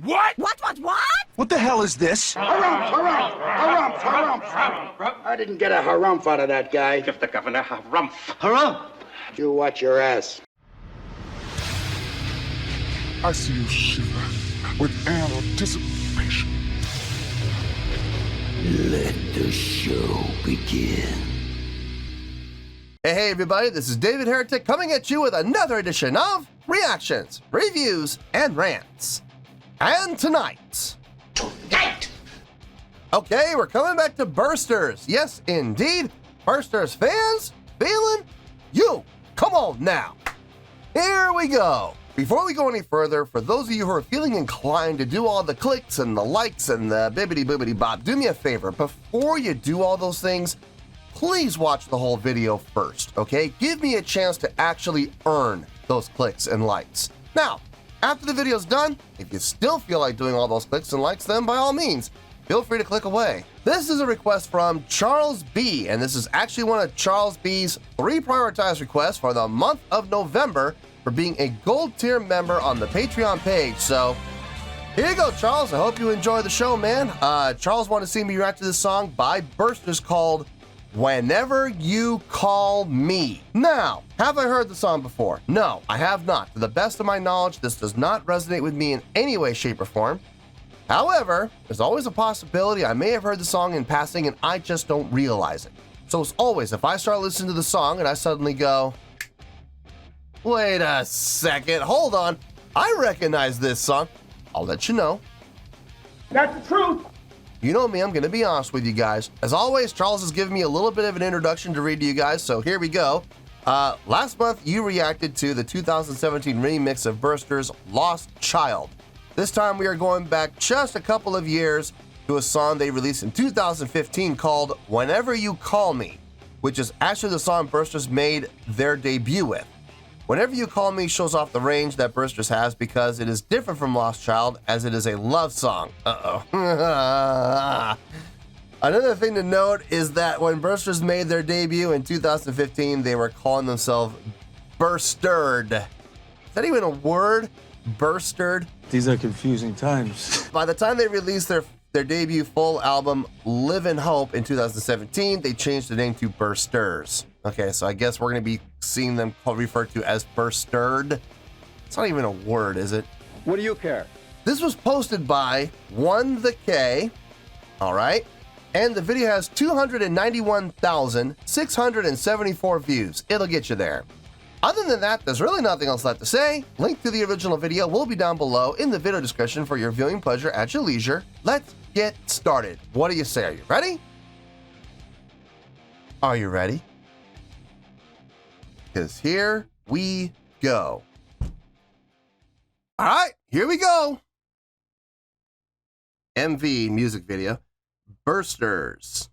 What? What? What the hell is this? Harumph! I didn't get a harumph out of that guy. Give the governor a harumph. Harumph! You watch your ass. I see you shiver with anticipation. Let the show begin. Hey everybody, this is David Heretic coming at you with another edition of Reactions, Reviews, and Rants. And tonight... Okay, we're coming back to Bursters. Yes, indeed. Bursters fans, feeling you. Come on now. Here we go. Before we go any further, for those of you who are feeling inclined to do all the clicks and the likes and the bibbity-boobity bop, do me a favor. Before you do all those things, please watch the whole video first, okay? Give me a chance to actually earn those clicks and likes. Now, after the video's done, if you still feel like doing all those clicks and likes, then by all means, feel free to click away. This is a request from Charles B, and this is actually one of Charles B's 3 prioritized requests for the month of November for being a gold tier member on the Patreon page. So here you go, Charles. I hope you enjoy the show, man. Charles wanted to see me react to this song by Bursters called Whenever You Call Me. Now, have I heard the song before? No, I have not. To the best of my knowledge, this does not resonate with me in any way, shape, or form. However, there's always a possibility I may have heard the song in passing and I just don't realize it. So as always, if I start listening to the song and I suddenly go, wait a second, hold on, I recognize this song, I'll let you know. That's the truth. You know me, I'm going to be honest with you guys. As always, Charles has given me a little bit of an introduction to read to you guys, so here we go. Last month, you reacted to the 2017 remix of Bursters' Lost Child. This time, we are going back just a couple of years to a song they released in 2015 called Whenever You Call Me, which is actually the song Bursters made their debut with. Whenever You Call Me shows off the range that Bursters has because it is different from Lost Child as it is a love song. Another thing to note is that when Bursters made their debut in 2015, they were calling themselves Burstered. Is that even a word? Burstered? These are confusing times. By the time they released their debut full album, Live in Hope, in 2017, they changed the name to Bursters. Okay, so I guess we're going to be seeing them referred to as Burstered. It's not even a word, is it? What do you care? This was posted by 1TheK, all right? And the video has 291,674 views. It'll get you there. Other than that, there's really nothing else left to say. Link to the original video will be down below in the video description for your viewing pleasure at your leisure. Let's get started. What do you say? Are you ready? Are you ready? Because here we go. All right, here we go. MV music video. Bursters.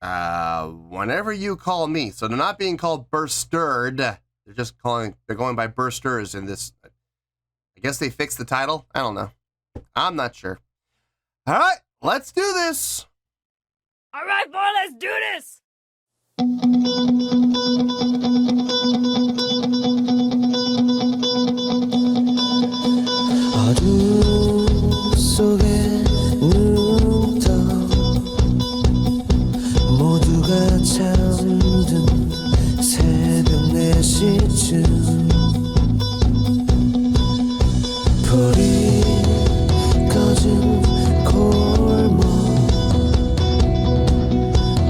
Whenever You Call Me. So they're not being called Burstered. They're going by Bursters in this. I guess they fixed the title. I don't know. I'm not sure. All right, let's do this. All right, boy, let's do this. 어둠 속에 눕던 모두가 잠든 새벽 4시쯤 불이 꺼진 골목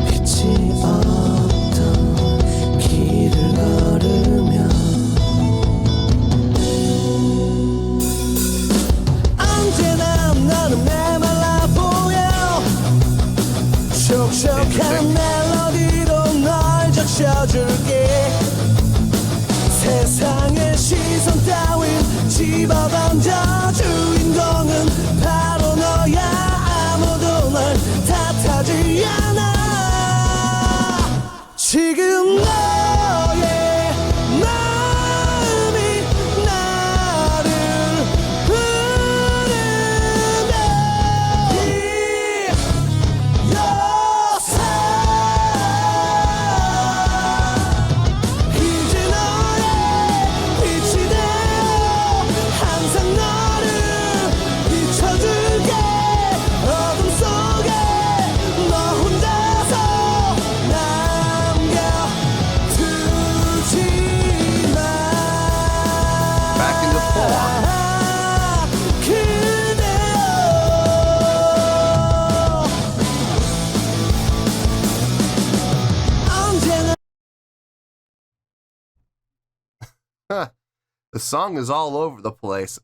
빛이 없던 길 the song is all over the place,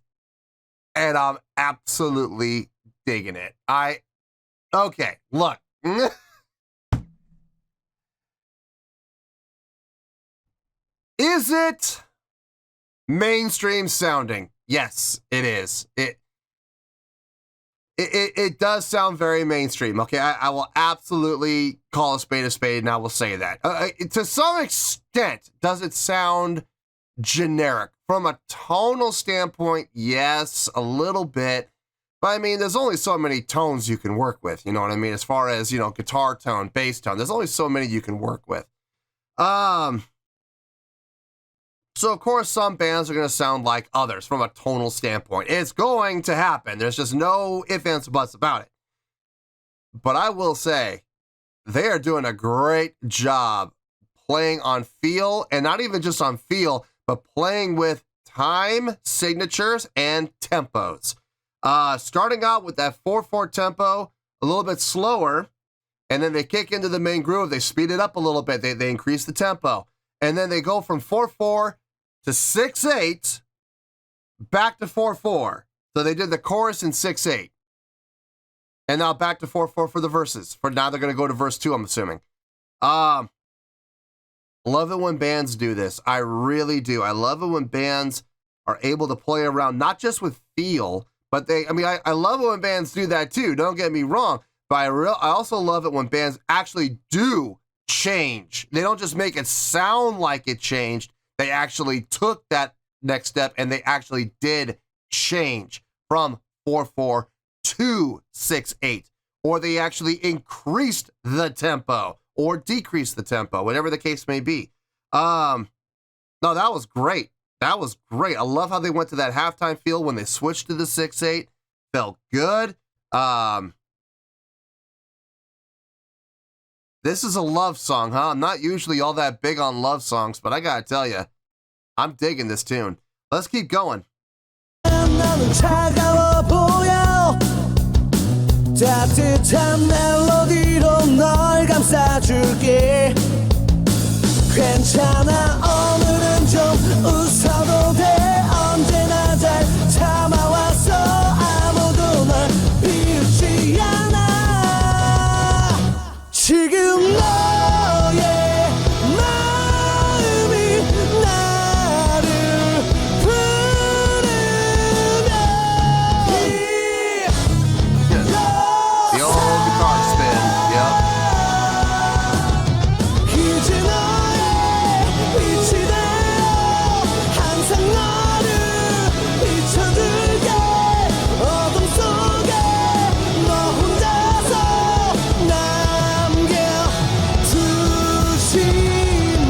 and I'm absolutely digging it. Okay, look. Is it mainstream sounding? Yes, it is. It does sound very mainstream. Okay, I will absolutely call a spade, and I will say that. To some extent, does it sound generic? From a tonal standpoint, yes, a little bit. But I mean, there's only so many tones you can work with. You know what I mean? As far as, guitar tone, bass tone, there's only so many you can work with. So, of course, some bands are going to sound like others from a tonal standpoint. It's going to happen. There's just no ifs, ands, or buts about it. But I will say, they are doing a great job playing on feel, and not even just on feel, but playing with time signatures and tempos. Starting out with that 4/4 tempo, a little bit slower, and then they kick into the main groove. They speed it up a little bit. They increase the tempo. And then they go from 4/4 to 6/8, back to 4/4. So they did the chorus in 6/8. And now back to 4/4 for the verses. For now, they're going to go to verse 2, I'm assuming. Love it when bands do this. I really do. I love it when bands are able to play around, not just with feel, but I love it when bands do that too. Don't get me wrong. But I also love it when bands actually do change. They don't just make it sound like it changed. They actually took that next step and they actually did change from 4/4 to 6/8, or they actually increased the tempo or decreased the tempo, whatever the case may be. No, that was great. That was great. I love how they went to that halftime feel when they switched to the 6/8. Felt good. This is a love song, huh? I'm not usually all that big on love songs, but I gotta tell you, I'm digging this tune. Let's keep going. 나는 차가워 보여 따뜻한 멜로디로 널 감싸줄게 괜찮아 오늘은 좀 웃어도 돼 언제나 잘 참아왔어 아무도 널 비웃지 않아 지금 너의 마음이 나를 부르면 The old guitar spin. Yep. 이제 너의 빛이 되어 항상 너를 비춰줄게 어둠 속에 너 혼자서 남겨두지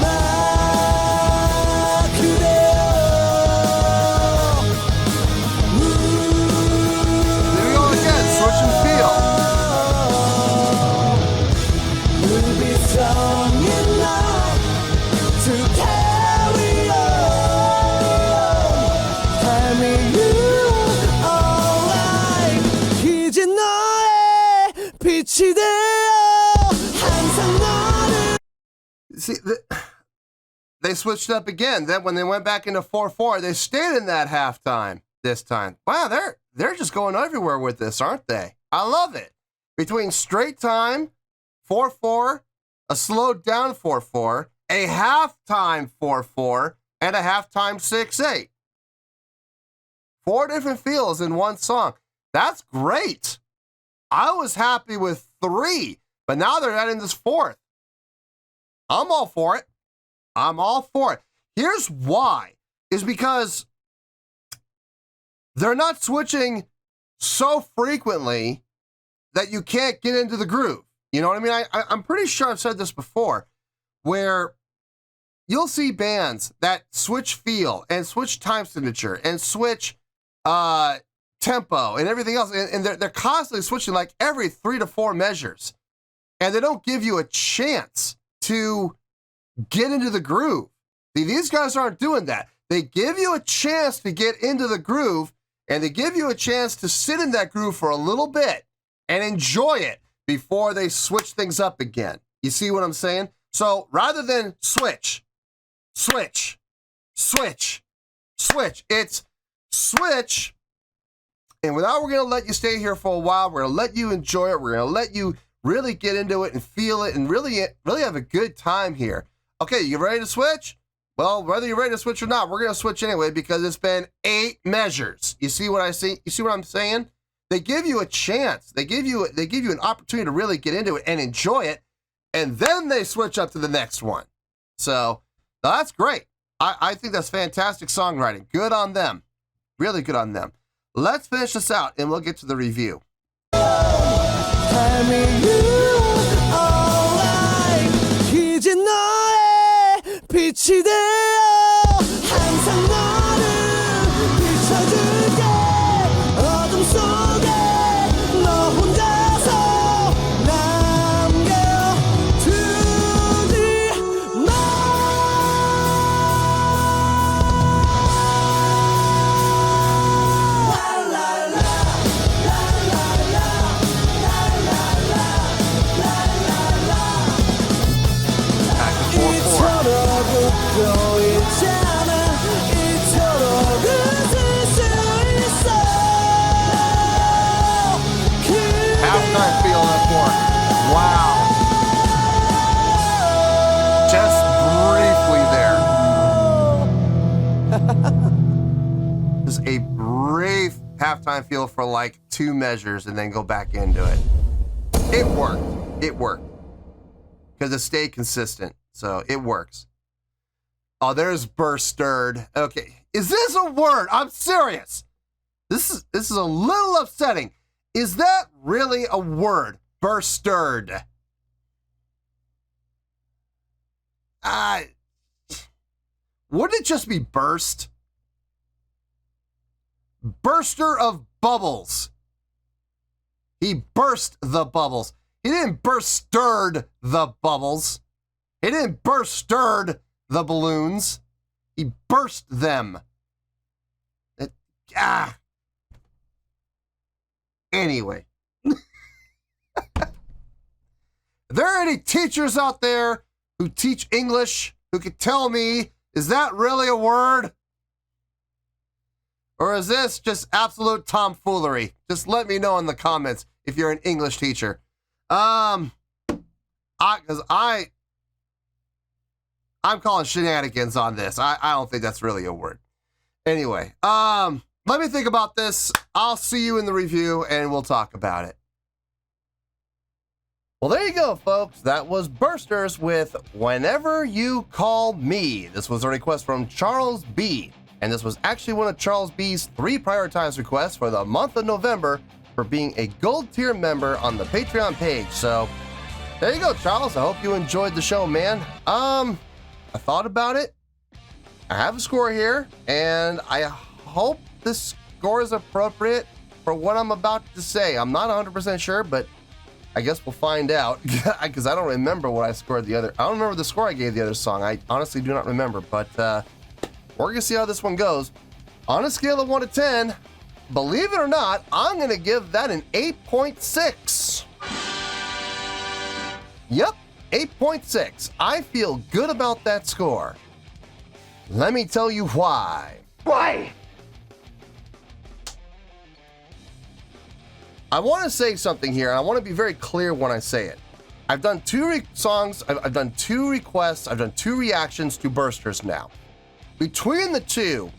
마 그대여 Here we go again. Switch and feel. We'll be strong enough to carry on. Tell me you alright. 이제 너의 빛이 되어 항상 너를 See, they switched up again. Then when they went back into 4/4, they stayed in that halftime this time. Wow, they're just going everywhere with this, aren't they? I love it. Between straight time, 4/4, a slowed down 4/4, a halftime 4/4, and a halftime 6/8. 4 different feels in one song. That's great. I was happy with 3, but now they're adding this 4th. I'm all for it. I'm all for it. Here's why. Is because they're not switching so frequently that you can't get into the groove. You know what I mean? I'm pretty sure I've said this before, where you'll see bands that switch feel and switch time signature and switch tempo and everything else, and they're constantly switching like every 3 to 4 measures, and they don't give you a chance to get into the groove. See, these guys aren't doing that. They give you a chance to get into the groove, and they give you a chance to sit in that groove for a little bit and enjoy it before they switch things up again. You see what I'm saying? So rather than switch, switch. It's switch. And without, we're going to let you stay here for a while. We're going to let you enjoy it. We're going to let you really get into it and feel it and really have a good time here. Okay, you ready to switch? Well, whether you're ready to switch or not, we're going to switch anyway because it's been 8 measures. You see what I see? You see what I'm saying? They give you a chance. They give you an opportunity to really get into it and enjoy it, and then they switch up to the next one. So that's great. I think that's fantastic songwriting. Good on them. Really good on them. Let's finish this out, and we'll get to the review. 이제 너의 빛이 되어 항상 너를 비춰줄게 어둠 속에 너 혼자서 남겨두지 마 웃고 있잖아 이토록 웃을 수 있어 Halftime feeling up for it. Wow. Just briefly there. Just a brief halftime feel for like 2 measures and then go back into it. It worked. It worked. Because it stayed consistent. So it works. Oh, there's burstered. Okay. Is this a word? I'm serious. This is a little upsetting. Is that really a word? Burstered. Wouldn't it just be burst? Burster of bubbles. He burst the bubbles. He didn't burstered the bubbles. He didn't burstered the balloons. He burst them. Anyway. Are there any teachers out there who teach English who could tell me, is that really a word? Or is this just absolute tomfoolery? Just let me know in the comments if you're an English teacher. I'm calling shenanigans on this. I don't think that's really a word. Anyway, let me think about this. I'll see you in the review and we'll talk about it. Well, there you go, folks. That was Bursters with Whenever You Call Me. This was a request from Charles B. And this was actually one of Charles B's 3 prioritized requests for the month of November for being a gold tier member on the Patreon page. So there you go, Charles. I hope you enjoyed the show, man. I thought about it. I have a score here, and I hope this score is appropriate for what I'm about to say. I'm not 100% sure, but I guess we'll find out because I don't remember what I scored the other. I don't remember the score I gave the other song. I honestly do not remember, but we're gonna see how this one goes. On a scale of 1 to 10, believe it or not, I'm gonna give that an 8.6. Yep, 8.6. I feel good about that score. Let me tell you why. Why? I want to say something here, and I want to be very clear when I say it. I've done 2 songs, I've done 2 requests, I've done 2 reactions to Bursters now. Between the 2,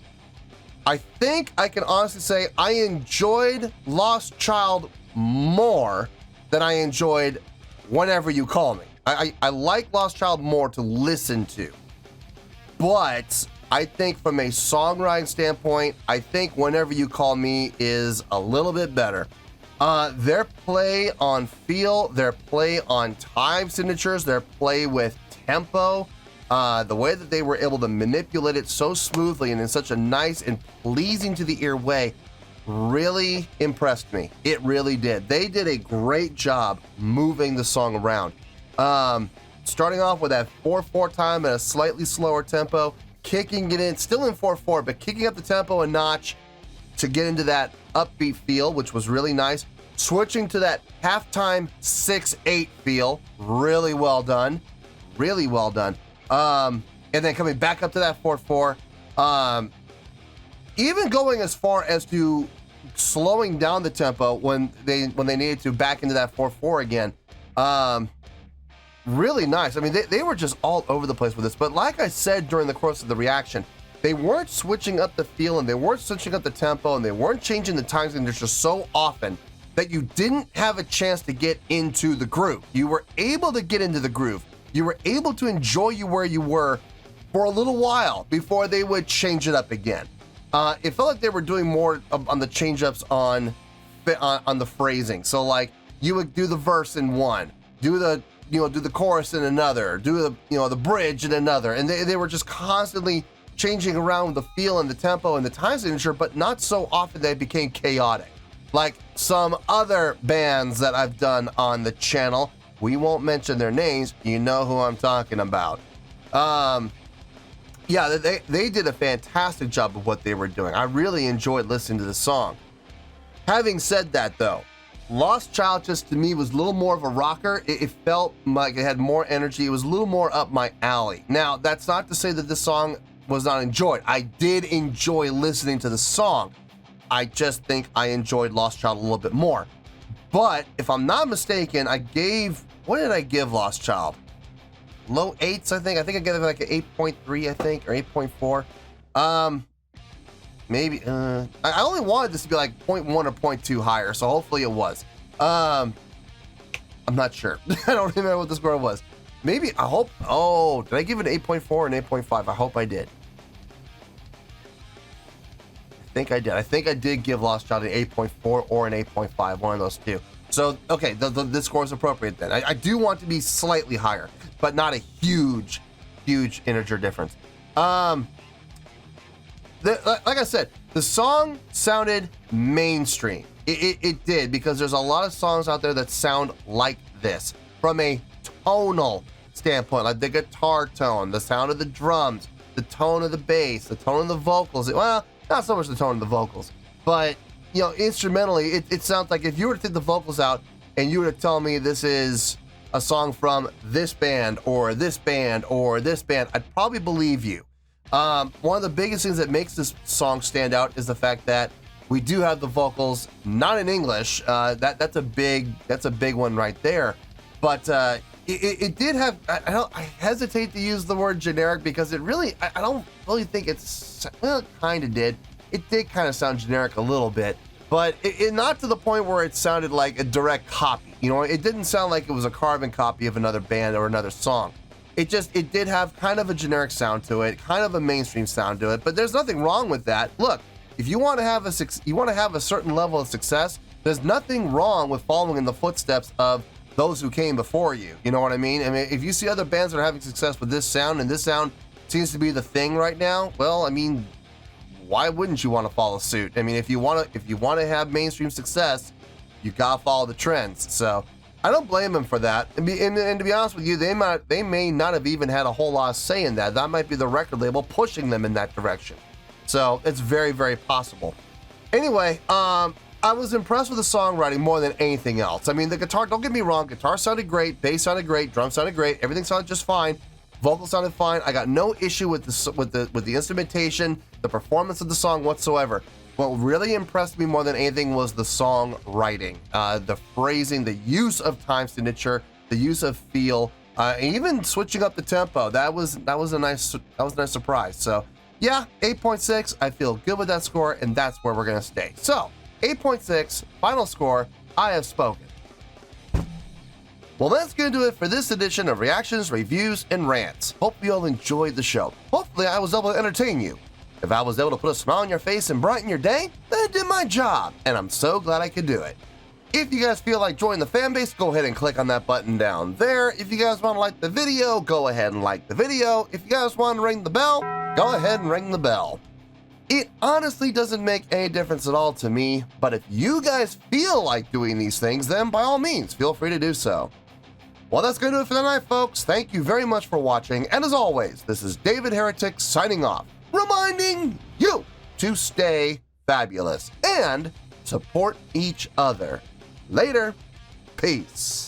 I think I can honestly say I enjoyed Lost Child more than I enjoyed Whenever You Call Me. I like Lost Child more to listen to. But I think from a songwriting standpoint, I think Whenever You Call Me is a little bit better. Their play on feel, their play on time signatures, their play with tempo, the way that they were able to manipulate it so smoothly and in such a nice and pleasing to the ear way really impressed me. It really did. They did a great job moving the song around. Starting off with that 4/4 time at a slightly slower tempo, kicking it in, still in 4/4, but kicking up the tempo a notch to get into that upbeat feel, which was really nice. Switching to that halftime 6/8 feel, really well done. Really well done. And then coming back up to that 4/4. even going as far as to slowing down the tempo when they needed to back into that 4/4 again. Really nice. I mean, they were just all over the place with this. But like I said during the course of the reaction, they weren't switching up the feel and they weren't switching up the tempo and they weren't changing the time signature so often that you didn't have a chance to get into the groove. You were able to get into the groove. You were able to enjoy where you were for a little while before they would change it up again. It felt like they were doing more on the change-ups on the phrasing. So like you would do the verse in one, do the chorus in another, do the bridge in another, and they were just constantly changing around the feel and the tempo and the time signature, but not so often that it became chaotic. Like some other bands that I've done on the channel. We won't mention their names. You know who I'm talking about. Yeah, they did a fantastic job of what they were doing. I really enjoyed listening to the song. Having said that, though, Lost Child just to me was a little more of a rocker. It felt like it had more energy. It was a little more up my alley. Now, that's not to say that this song was not enjoyed. I did enjoy listening to the song. I just think I enjoyed Lost Child a little bit more. But if I'm not mistaken, what did I give Lost Child? Low 8s, I think. I think I gave it like an 8.3, I think, or 8.4. Maybe. I only wanted this to be like 0.1 or 0.2 higher, so hopefully it was. I'm not sure. I don't remember what the score was. Maybe, I hope. Oh, did I give it an 8.4 and 8.5? I hope I did. I think I did. I think I did give Lost Child an 8.4 or an 8.5, one of those two. So, okay, this score is appropriate then. I do want to be slightly higher, but not a huge integer difference. Like I said, the song sounded mainstream. It did, because there's a lot of songs out there that sound like this from a tonal standpoint, like the guitar tone, the sound of the drums, the tone of the bass, the tone of the vocals. Well, not so much the tone of the vocals, but instrumentally, it sounds like if you were to take the vocals out and you were to tell me this is a song from this band or this band or this band, I'd probably believe you. One of the biggest things that makes this song stand out is the fact that we do have the vocals not in English. That's a big one right there. But it did have. I hesitate to use the word generic because it really. I don't really think it's. Well, it kind of did. It did kind of sound generic a little bit, but it not to the point where it sounded like a direct copy. It didn't sound like it was a carbon copy of another band or another song. It did have kind of a generic sound to it, kind of a mainstream sound to it, but there's nothing wrong with that. Look, if you want to have a certain level of success, there's nothing wrong with following in the footsteps of those who came before you. You know what I mean? I mean, if you see other bands that are having success with this sound, and this sound seems to be the thing right now, well, I mean, why wouldn't you want to follow suit? I mean, if you want to have mainstream success, you gotta follow the trends. So I don't blame them for that. And to be honest with you, they may not have even had a whole lot of say in that. That might be the record label pushing them in that direction. So it's very, very possible. Anyway, I was impressed with the songwriting more than anything else. I mean, the guitar, don't get me wrong, guitar sounded great, bass sounded great, drums sounded great, everything sounded just fine, vocals sounded fine. I got no issue with the instrumentation, the performance of the song whatsoever. What really impressed me more than anything was the songwriting, the phrasing, the use of time signature, the use of feel, and even switching up the tempo. That was a nice surprise. So yeah, 8.6. I feel good with that score, and that's where we're gonna stay. So 8.6, final score. I have spoken. Well, that's going to do it for this edition of Reactions, Reviews, and Rants. Hope you all enjoyed the show. Hopefully, I was able to entertain you. If I was able to put a smile on your face and brighten your day, then I did my job, and I'm so glad I could do it. If you guys feel like joining the fan base, go ahead and click on that button down there. If you guys want to like the video, go ahead and like the video. If you guys want to ring the bell, go ahead and ring the bell. It honestly doesn't make any difference at all to me, but if you guys feel like doing these things, then by all means, feel free to do so. Well, that's going to do it for tonight, folks. Thank you very much for watching, and as always, this is David Heretic signing off, reminding you to stay fabulous and support each other. Later. Peace.